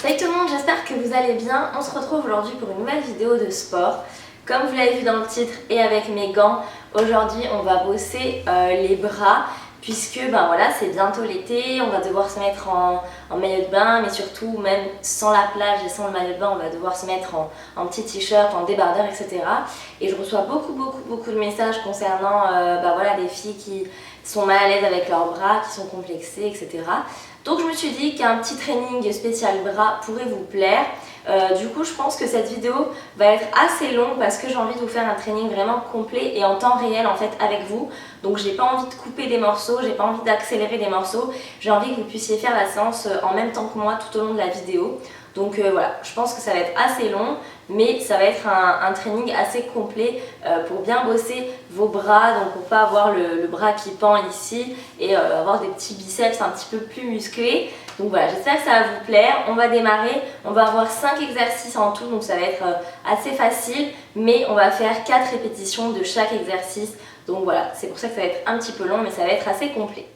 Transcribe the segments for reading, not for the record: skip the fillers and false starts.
Salut tout le monde, j'espère que vous allez bien. On se retrouve aujourd'hui pour une nouvelle vidéo de sport. Comme vous l'avez vu dans le titre et avec mes gants, aujourd'hui on va bosser les bras puisque voilà, c'est bientôt l'été, on va devoir se mettre en maillot de bain, mais surtout même sans la plage et sans le maillot de bain, on va devoir se mettre en petit t-shirt, en débardeur, etc. Et je reçois beaucoup de messages concernant voilà, des filles qui sont mal à l'aise avec leurs bras, qui sont complexées, etc. Donc je me suis dit qu'un petit training spécial bras pourrait vous plaire. Du coup je pense que cette vidéo va être assez longue parce que j'ai envie de vous faire un training vraiment complet et en temps réel en fait avec vous. Donc j'ai pas envie de couper des morceaux, j'ai pas envie d'accélérer des morceaux. J'ai envie que vous puissiez faire la séance en même temps que moi tout au long de la vidéo. Donc voilà, je pense que ça va être assez long, mais ça va être un training assez complet pour bien bosser vos bras, donc pour pas avoir le bras qui pend ici et avoir des petits biceps un petit peu plus musclés. Donc voilà, j'espère que ça va vous plaire. On va démarrer, on va avoir 5 exercices en tout, donc ça va être assez facile, mais on va faire 4 répétitions de chaque exercice. Donc voilà, c'est pour ça que ça va être un petit peu long, mais ça va être assez complet.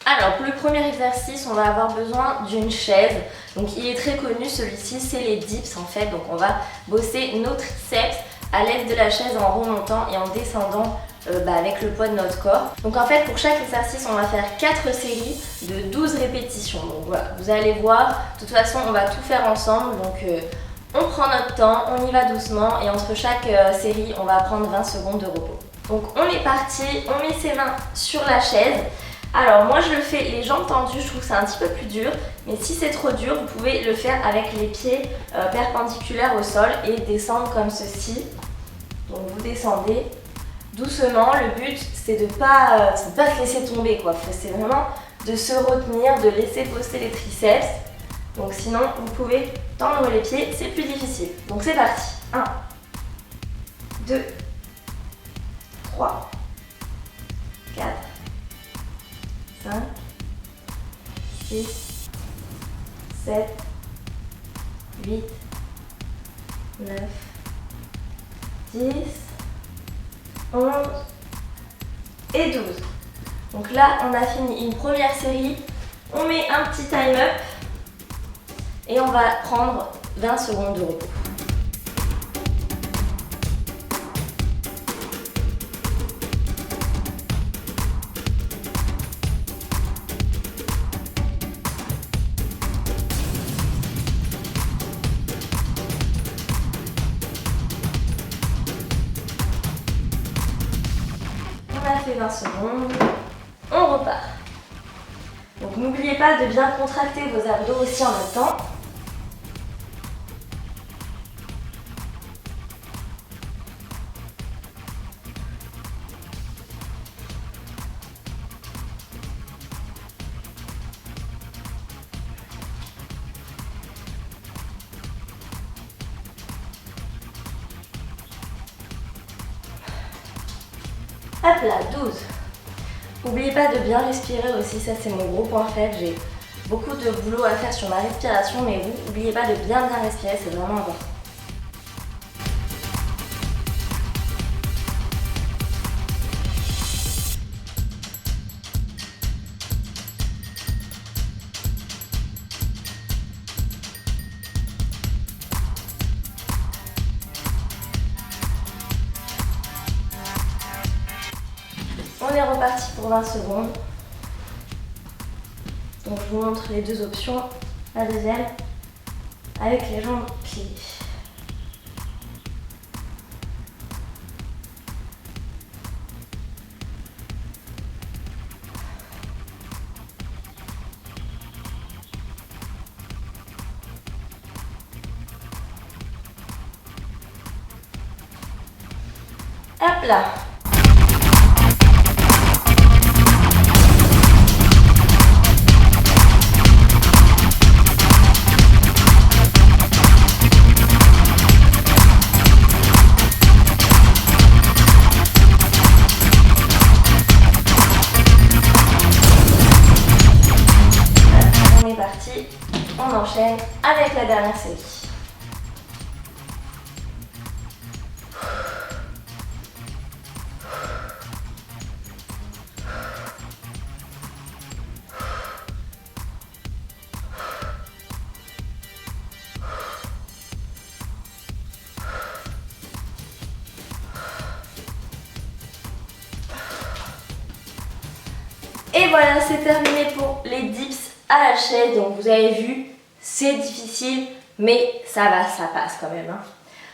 Alors pour le premier exercice, on va avoir besoin d'une chaise. Donc il est très connu, celui-ci c'est les dips en fait. Donc on va bosser nos triceps à l'aide de la chaise en remontant et en descendant avec le poids de notre corps. Donc en fait pour chaque exercice on va faire 4 séries de 12 répétitions. Donc voilà, vous allez voir, de toute façon on va tout faire ensemble. Donc on prend notre temps, on y va doucement et entre chaque série on va prendre 20 secondes de repos. Donc on est parti, on met ses mains sur la chaise. Alors moi je le fais les jambes tendues, je trouve que c'est un petit peu plus dur, mais si c'est trop dur, vous pouvez le faire avec les pieds perpendiculaires au sol et descendre comme ceci. Donc vous descendez doucement, le but c'est de pas se laisser tomber quoi, c'est vraiment de se retenir, de laisser poster les triceps. Donc sinon vous pouvez tendre les pieds, c'est plus difficile. Donc c'est parti, 1, 2, 3, 4, 5, 6, 7, 8, 9, 10, 11 et 12. Donc là, on a fini une première série. On met un petit time-up et on va prendre 20 secondes de repos. On a fait 20 secondes, on repart. Donc n'oubliez pas de bien contracter vos abdos aussi en même temps. Hop là, 12. N'oubliez pas de bien respirer aussi, ça c'est mon gros point faible. J'ai beaucoup de boulot à faire sur ma respiration, mais vous, n'oubliez pas de bien respirer, c'est vraiment important. On est reparti pour 20 secondes. Donc je vous montre les deux options. La deuxième, avec les jambes pliées. Hop là. On enchaîne avec la dernière série. Et voilà, c'est terminé pour les dips à la chaise. Donc vous avez vu, c'est difficile, mais ça va, ça passe quand même, hein.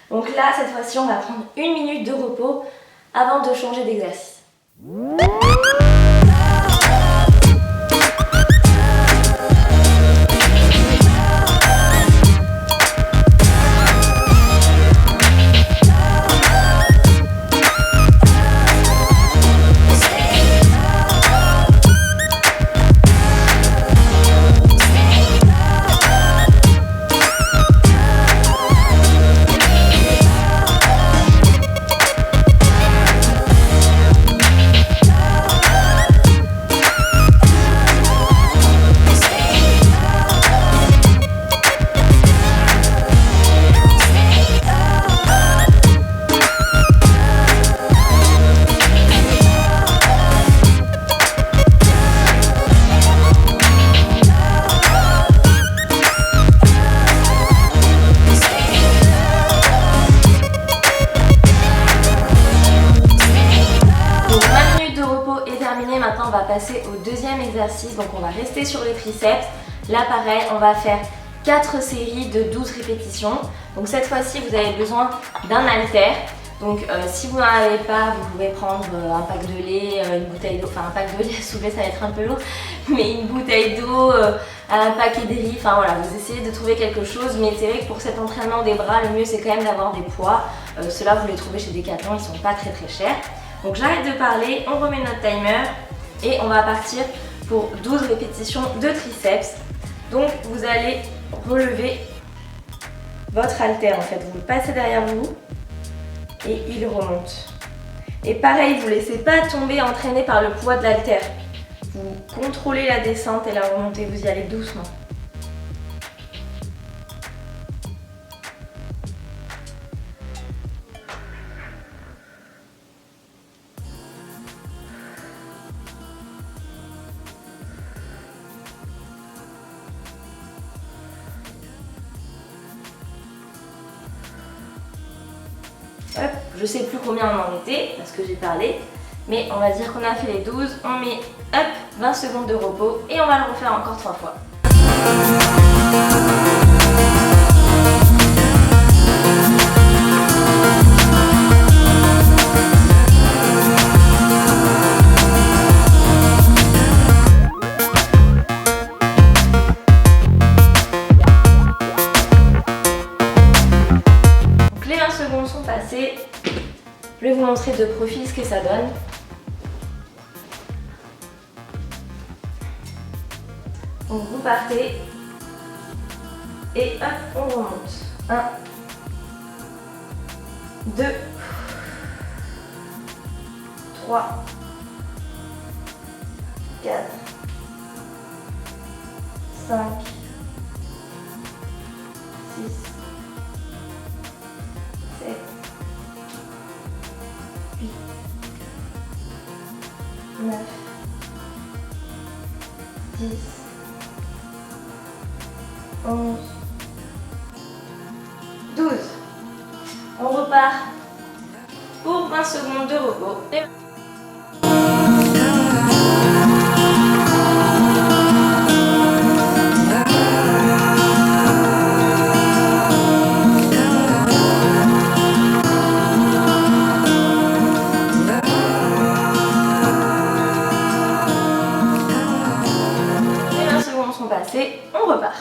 Donc là, cette fois-ci, on va prendre 1 minute de repos avant de changer d'exercice. Maintenant on va passer au deuxième exercice, donc on va rester sur les triceps. Là pareil, on va faire 4 séries de 12 répétitions. Donc cette fois-ci vous avez besoin d'un haltère. Donc si vous n'en avez pas, vous pouvez prendre un pack de lait, une bouteille d'eau, enfin un pack de lait à soulever ça va être un peu lourd, mais une bouteille d'eau, un paquet de riz, enfin voilà, vous essayez de trouver quelque chose. Mais c'est vrai que pour cet entraînement des bras, le mieux c'est quand même d'avoir des poids. Ceux-là vous les trouvez chez Decathlon, ils sont pas très chers. Donc j'arrête de parler, on remet notre timer. Et on va partir pour 12 répétitions de triceps. Donc vous allez relever votre haltère en fait. Vous le passez derrière vous et il remonte. Et pareil, vous ne laissez pas tomber entraîné par le poids de l'haltère. Vous contrôlez la descente et la remontée, vous y allez doucement. Hop, je sais plus combien on en était parce que j'ai parlé, mais on va dire qu'on a fait les 12, on met hop 20 secondes de repos et on va le refaire encore 3 fois. Je vais vous montrer de profil ce que ça donne. Donc vous partez et hop, on remonte. 1, 2, 3, 4, 5, 6, 7, 8, 9, 10, 11, 12. On repart pour 20 secondes de repos. Passé, on repart.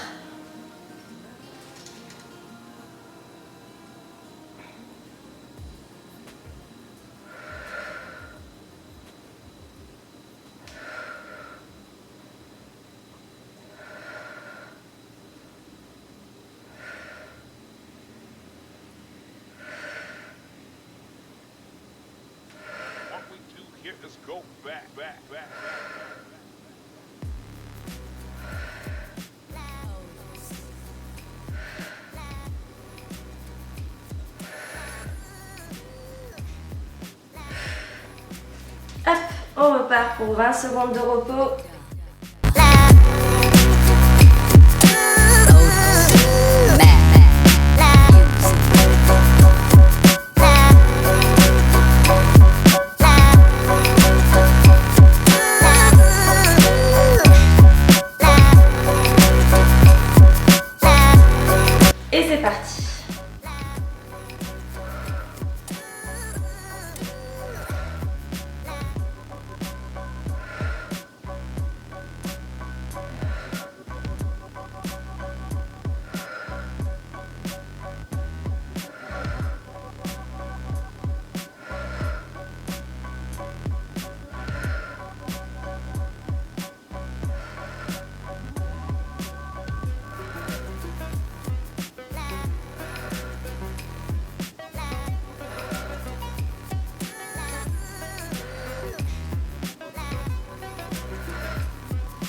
What we do here is go back. Hop, on repart pour 20 secondes de repos.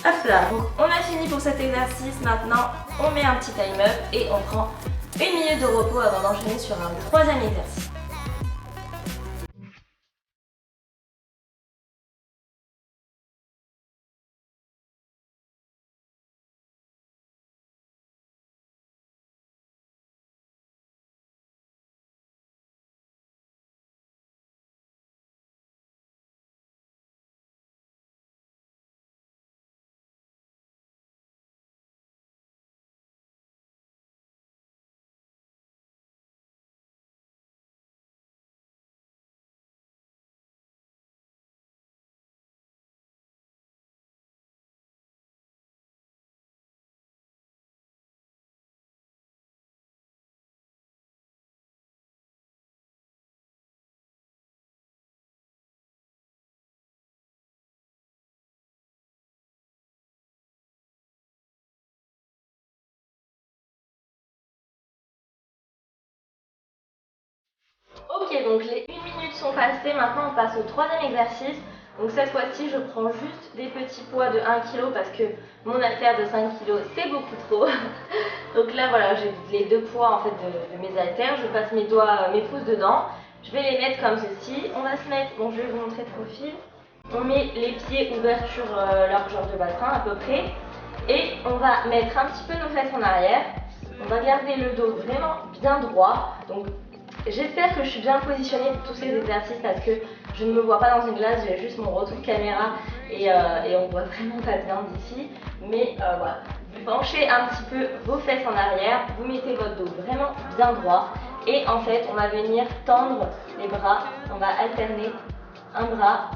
Hop là. Donc on a fini pour cet exercice. Maintenant, on met un petit time up et on prend 1 minute de repos avant d'enchaîner sur un troisième exercice. Ok, donc les 1 minute sont passées, maintenant on passe au troisième exercice. Donc cette fois-ci, je prends juste des petits poids de 1 kg parce que mon haltère de 5 kg c'est beaucoup trop. Donc là voilà, j'ai les deux poids en fait de mes haltères, je passe mes doigts, mes pouces dedans. Je vais les mettre comme ceci. On va se mettre, bon je vais vous montrer de profil. On met les pieds ouverture largeur de bassin à peu près. Et on va mettre un petit peu nos fesses en arrière. On va garder le dos vraiment bien droit. Donc j'espère que je suis bien positionnée pour tous ces exercices parce que je ne me vois pas dans une glace, j'ai juste mon retour caméra et on voit vraiment pas bien d'ici. Mais voilà, vous penchez un petit peu vos fesses en arrière, vous mettez votre dos vraiment bien droit et en fait on va venir tendre les bras, on va alterner un bras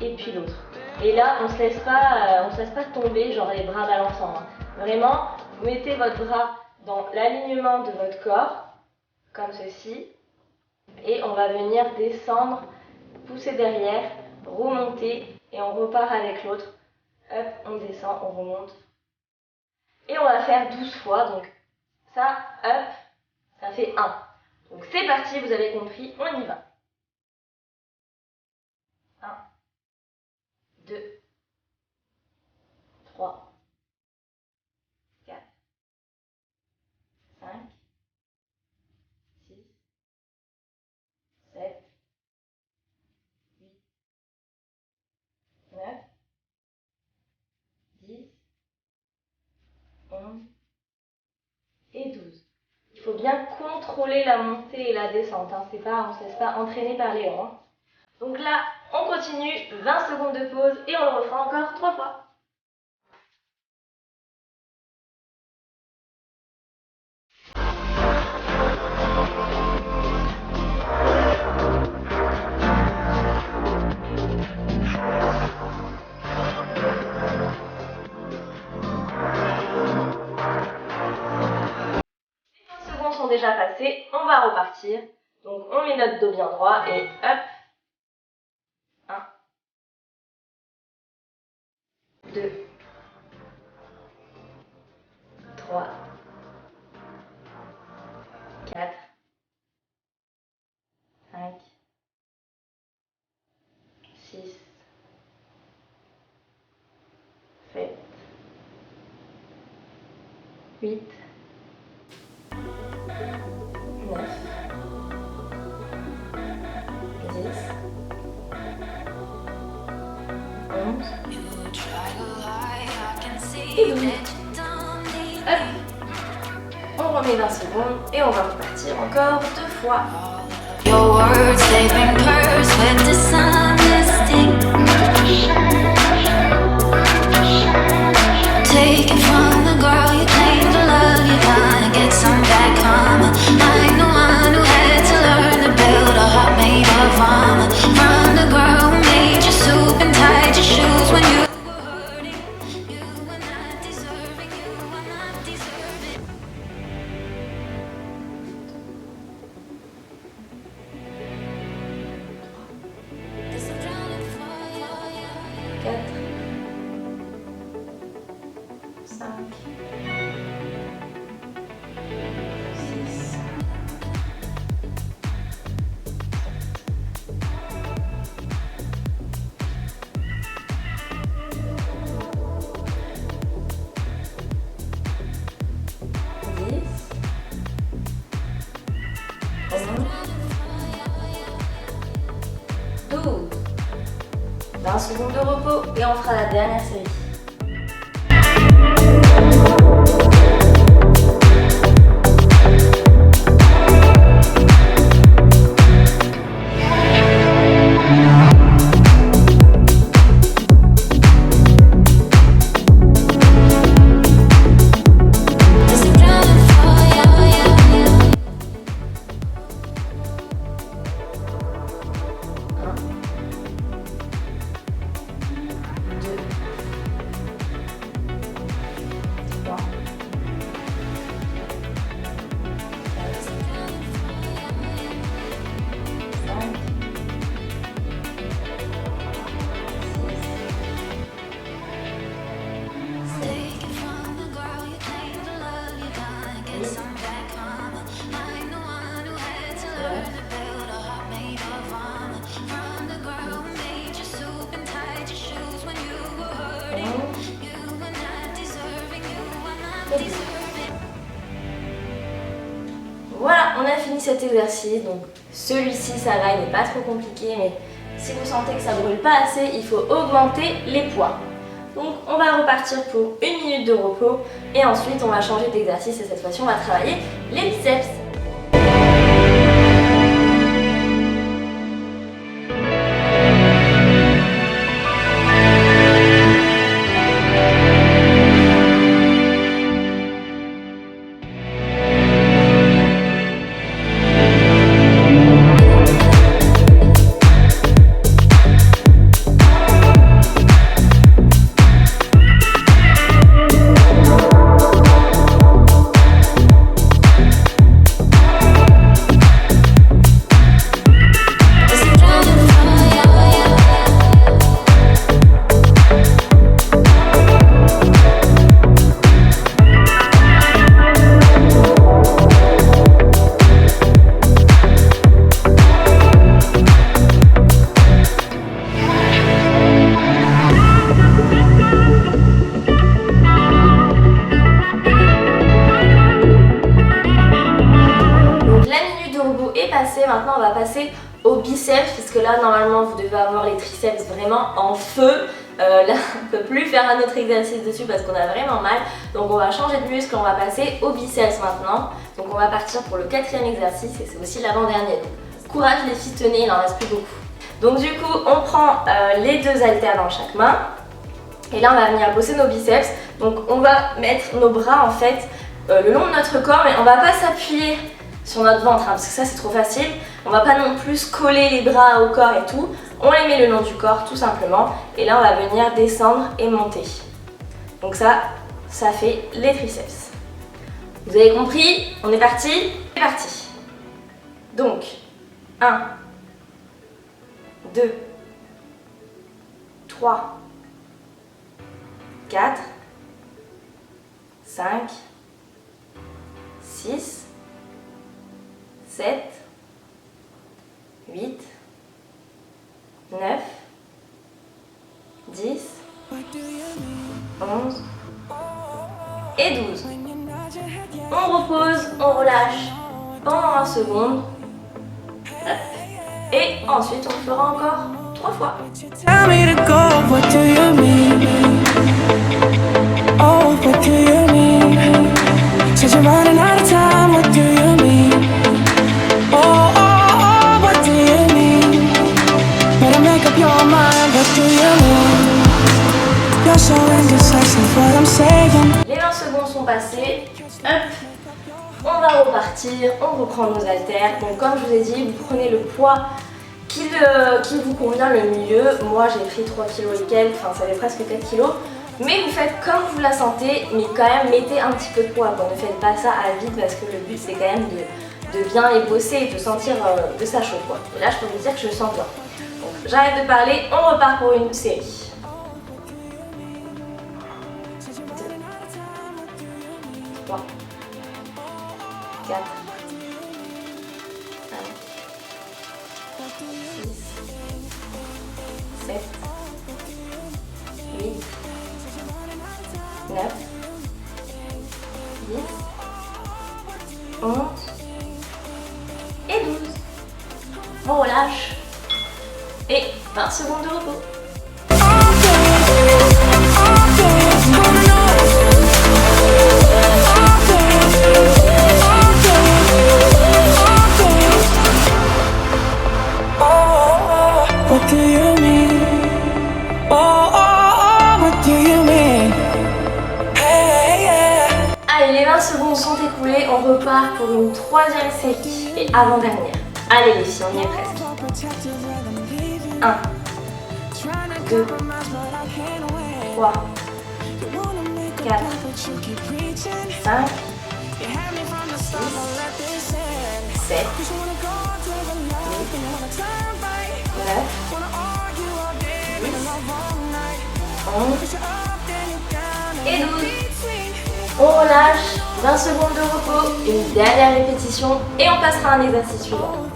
et puis l'autre. Et là on se laisse pas tomber genre les bras balançants. Vraiment, vous mettez votre bras dans l'alignement de votre corps, comme ceci. Et on va venir descendre, pousser derrière, remonter et on repart avec l'autre. Hop, on descend, on remonte. Et on va faire 12 fois. Donc ça, hop, ça fait 1. Donc c'est parti, vous avez compris, on y va. 1, 2, 3, 4, 5, 6, 7, 8, 9, 10, 11 et 12. Il faut bien contrôler la montée et la descente, hein. C'est pas, on ne se laisse pas entraîner par les hanches. Donc là, on continue, 20 secondes de pause et on le refera encore 3 fois. Sont déjà passés, on va repartir. Donc on met notre dos bien droit et hop. 1, 2, 3, 4, 5, 6, 7, 8, 9, 10, 11 et 12. Hop. On remet 20 secondes et on va repartir encore 2 fois. Your words, they've been cursed with dishonesty. Take it from the girl you claim to love, you're gonna get some back karma. I'm the one who had to learn to build a heart made of armor. From the girl who made your soup and tied your shoes when you were hurting. You were not deserving, you were not deserving. 4, 5, 6, 7, 20 secondes de repos et on fera la dernière série. Voilà, on a fini cet exercice, donc celui-ci ça va, il n'est pas trop compliqué, mais si vous sentez que ça ne brûle pas assez, il faut augmenter les poids. Donc on va repartir pour 1 minute de repos et ensuite on va changer d'exercice et cette fois-ci on va travailler les biceps. Maintenant on va passer aux biceps puisque là normalement vous devez avoir les triceps vraiment en feu. Là on ne peut plus faire un autre exercice dessus parce qu'on a vraiment mal. Donc on va changer de muscle, on va passer aux biceps maintenant. Donc on va partir pour le 4e exercice et c'est aussi l'avant-dernier. Donc courage les filles, tenez, il en reste plus beaucoup. Donc du coup on prend les 2 haltères dans chaque main. Et là on va venir bosser nos biceps. Donc on va mettre nos bras en fait le long de notre corps mais on va pas s'appuyer sur notre ventre, parce que ça c'est trop facile. On va pas non plus coller les bras au corps et tout. On les met le long du corps tout simplement. Et là on va venir descendre et monter. Donc ça fait les triceps. Vous avez compris? On est parti? C'est parti. Donc 1, 2, 3, 4, 5, 6, 7, 8, 9, 10, 11 et 12. On repose, on relâche pendant 20 secondes. Et ensuite on fera encore 3 fois. Les 20 secondes sont passées. Hop. On va repartir, on reprend nos haltères. Donc comme je vous ai dit, vous prenez le poids qui vous convient le mieux. Moi j'ai pris 3 kg et quelques, enfin ça fait presque 4 kg. Mais vous faites comme vous la sentez, mais quand même mettez un petit peu de poids. Ne faites pas ça à vide parce que le but c'est quand même de bien les bosser et de sentir que ça chauffe quoi. Et là je peux vous dire que je sens bien. Donc j'arrête de parler, on repart pour une série. 3, 4, 5, 6, 7, 8, 9, 10, 11 et 12. On relâche. Et 20 secondes de repos. 20 secondes sont écoulées, on repart pour une troisième série et avant-dernière. Allez les filles, on y est presque. 1, 2, 3, 4, 5, 6, 7, 9, 10, 11 et 12. On relâche, 20 secondes de repos, une dernière répétition et on passera à un exercice suivant.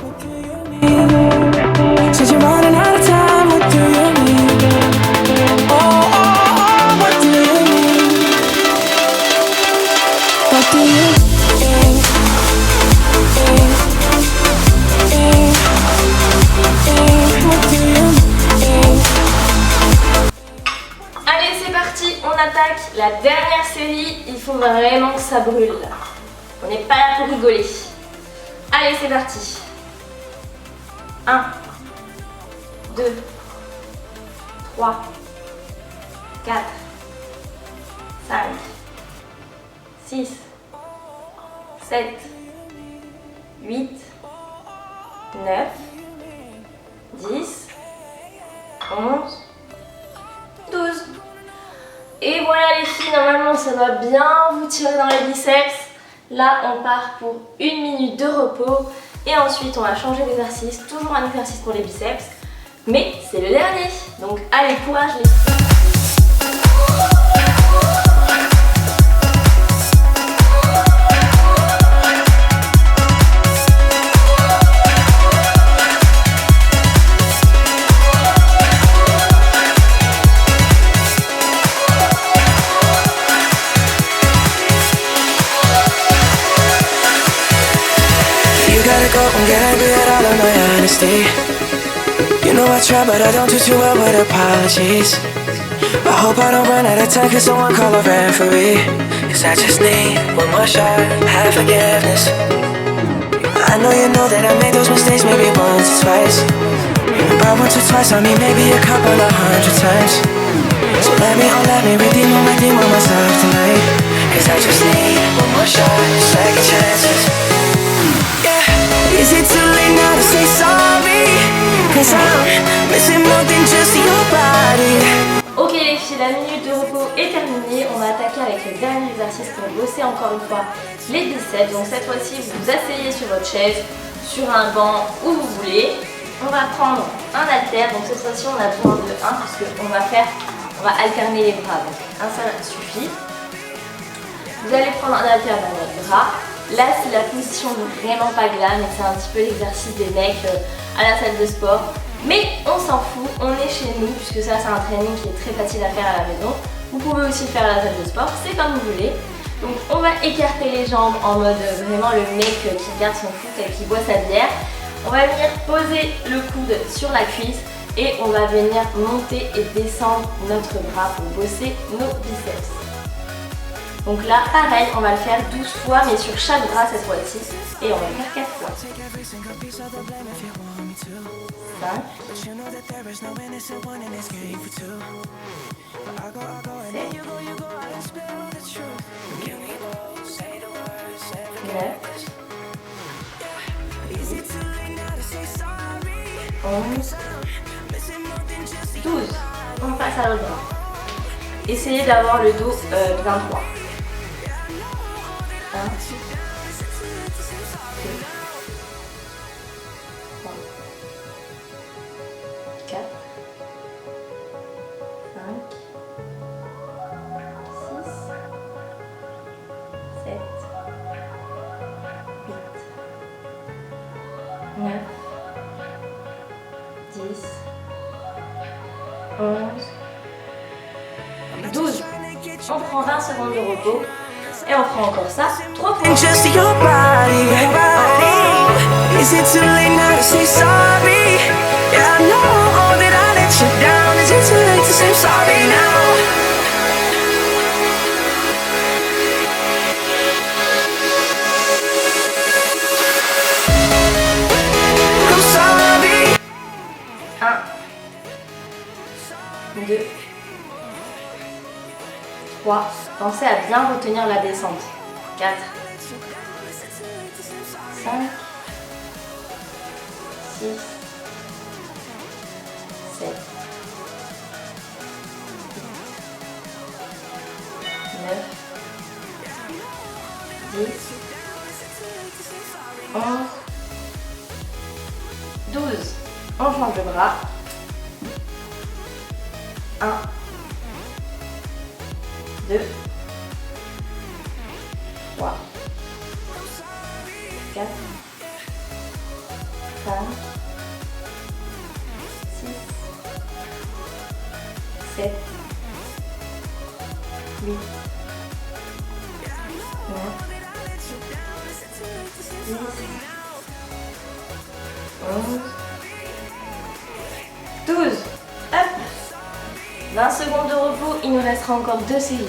Allez, c'est parti, on attaque la dernière série. Il faut vraiment que ça brûle là. On n'est pas là pour rigoler. Allez, c'est parti. 1, 2, 3, 4, 5, 6, 7, 8, 9, 10, 11, 12. Et voilà les filles, normalement ça doit bien vous tirer dans les biceps. Là on part pour 1 minute de repos et ensuite on va changer d'exercice, toujours un exercice pour les biceps, mais c'est le dernier. Donc allez, courage les filles. Can I do it all in my honesty? You know I try but I don't do too well with apologies. I hope I don't run out of time, cause someone call a referee. Cause I just need one more shot, have forgiveness. I know you know that I made those mistakes maybe once or twice. About once or twice, I mean maybe a couple of 100 times. So let me redeem on myself tonight. Cause I just need one more shot, second chances. Is it too late now to say sorry? Cause I'm missing more than just your body. Ok les filles, la minute de repos est terminée. On va attaquer avec le dernier exercice pour bosser encore une fois les biceps. Donc cette fois-ci, vous vous asseyez sur votre chaise, sur un banc, où vous voulez. On va prendre un haltère. Donc cette fois-ci, on a besoin de 1 puisqu'on va alterner les bras. Donc un seul suffit. Vous allez prendre un haltère dans votre bras. Là, c'est la position vraiment pas glam et c'est un petit peu l'exercice des mecs à la salle de sport. Mais on s'en fout, on est chez nous puisque ça c'est un training qui est très facile à faire à la maison. Vous pouvez aussi le faire à la salle de sport, c'est comme vous voulez. Donc on va écarter les jambes en mode vraiment le mec qui garde son foot et qui boit sa bière. On va venir poser le coude sur la cuisse et on va venir monter et descendre notre bras pour bosser nos biceps. Donc là, pareil, on va le faire 12 fois, mais sur chaque bras cette fois-ci. Et on va le faire 4 fois. 5, 11, 12. On passe à l'autre bras. Essayez d'avoir le dos bien droit. 1, 2, 3, 4, 5, 6, 7, 8, 9, 10, 11, 12. On prend 20 secondes de repos. Et on prend encore ça 3 fois. Just your body. Is it too late now to say sorry? Yeah, I know that I let you down. Is it too late to say sorry now? I'm sorry. 1, 2, 3. Pensez à bien retenir la descente. 4, 5, 6, 7, 9, 10, 11, 12. On change de bras. 1, 2, 3, 4, 5, 6, 7, 8, 9, 10, 11, 12. Hop. 20 secondes de repos, il nous restera encore 2 séries.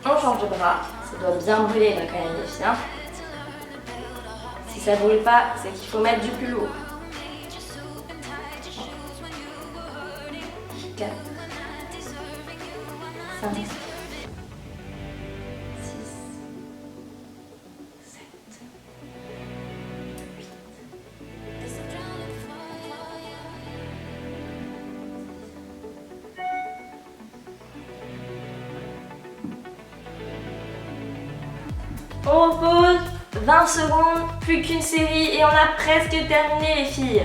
On change de bras, ça doit bien brûler là quand même les filles. Si ça brûle pas, c'est qu'il faut mettre du plus lourd. 4, 5, 6, 7, 8. On repose 20 secondes, plus qu'une série et on a presque terminé les filles.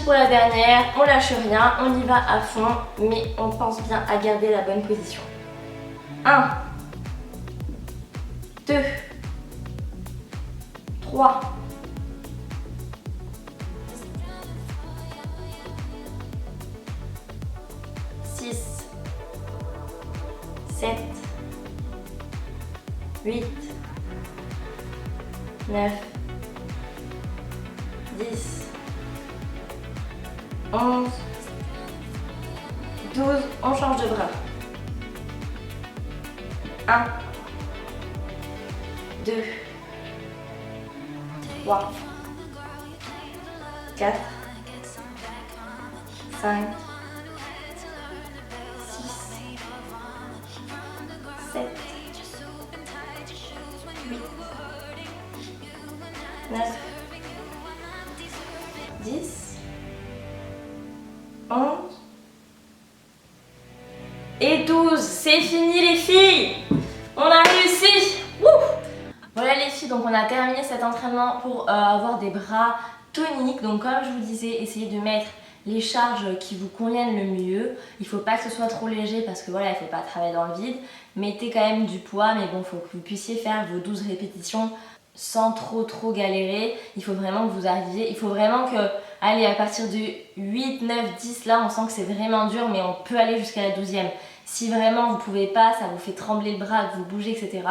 Pour la dernière, on lâche rien, on y va à fond, mais on pense bien à garder la bonne position. 1, 2, 3, 6, 7, 8, 9, 10, 11, 12, on change de bras. 1, 2, 3, 4, 5, 6, 7, 8, 9, 10, 11 et 12. C'est fini les filles. On a réussi. Wouh! Voilà les filles, donc on a terminé cet entraînement pour avoir des bras toniques. Donc comme je vous disais, essayez de mettre les charges qui vous conviennent le mieux. Il ne faut pas que ce soit trop léger parce que voilà, il ne faut pas travailler dans le vide. Mettez quand même du poids, mais bon, il faut que vous puissiez faire vos 12 répétitions sans trop galérer. Il faut vraiment que vous arriviez, il faut vraiment que, allez, à partir du 8, 9, 10, là on sent que c'est vraiment dur, mais on peut aller jusqu'à la 12e. Si vraiment vous pouvez pas, ça vous fait trembler le bras, que vous bougez, etc.,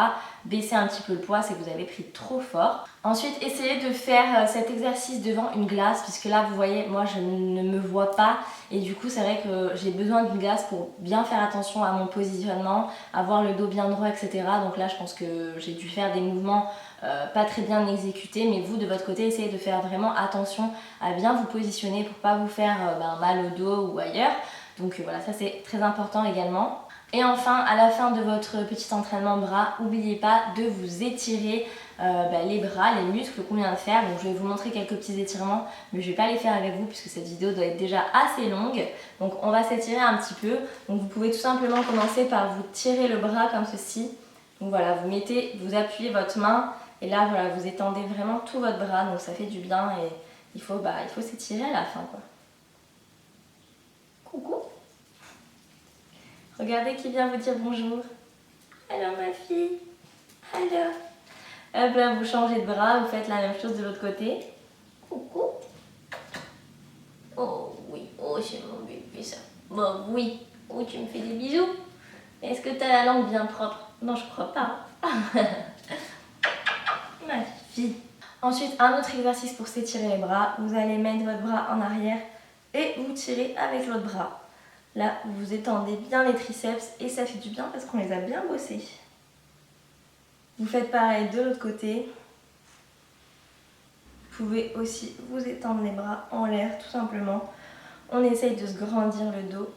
baissez un petit peu le poids, c'est que vous avez pris trop fort. Ensuite, essayez de faire cet exercice devant une glace, puisque là, vous voyez, moi, je ne me vois pas. Et du coup, c'est vrai que j'ai besoin d'une glace pour bien faire attention à mon positionnement, avoir le dos bien droit, etc. Donc là, je pense que j'ai dû faire des mouvements pas très bien exécutés. Mais vous, de votre côté, essayez de faire vraiment attention à bien vous positionner pour pas vous faire mal au dos ou ailleurs. Donc voilà, ça c'est très important également. Et enfin, à la fin de votre petit entraînement bras, n'oubliez pas de vous étirer les bras, les muscles qu'on vient de faire. Donc je vais vous montrer quelques petits étirements, mais je ne vais pas les faire avec vous puisque cette vidéo doit être déjà assez longue. Donc on va s'étirer un petit peu. Donc vous pouvez tout simplement commencer par vous tirer le bras comme ceci. Donc voilà, vous appuyez votre main et là voilà, vous étendez vraiment tout votre bras. Donc ça fait du bien et il faut s'étirer à la fin quoi. Coucou. Regardez qui vient vous dire bonjour. Alors ma fille. Alors. Hop là, vous changez de bras, vous faites la même chose de l'autre côté. Coucou. Oh oui, oh c'est mon bébé ça. Bon oui. Oh tu me fais des bisous. Est-ce que tu as la langue bien propre? Non je crois pas. Ma fille. Ensuite un autre exercice pour s'étirer les bras. Vous allez mettre votre bras en arrière et vous tirez avec l'autre bras. Là, vous étendez bien les triceps et ça fait du bien parce qu'on les a bien bossés. Vous faites pareil de l'autre côté. Vous pouvez aussi vous étendre les bras en l'air tout simplement. On essaye de se grandir le dos.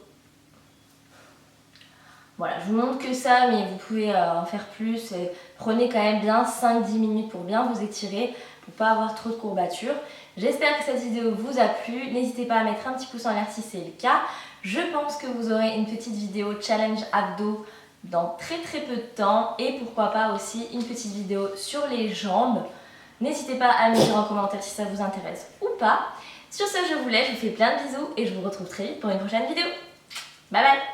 Voilà, je vous montre que ça, mais vous pouvez en faire plus. Prenez quand même bien 5-10 minutes pour bien vous étirer, pour pas avoir trop de courbatures. J'espère que cette vidéo vous a plu. N'hésitez pas à mettre un petit pouce en l'air si c'est le cas. Je pense que vous aurez une petite vidéo challenge abdos dans très peu de temps. Et pourquoi pas aussi une petite vidéo sur les jambes. N'hésitez pas à me dire en commentaire si ça vous intéresse ou pas. Sur ce, je vous laisse, je vous fais plein de bisous et je vous retrouve très vite pour une prochaine vidéo. Bye bye!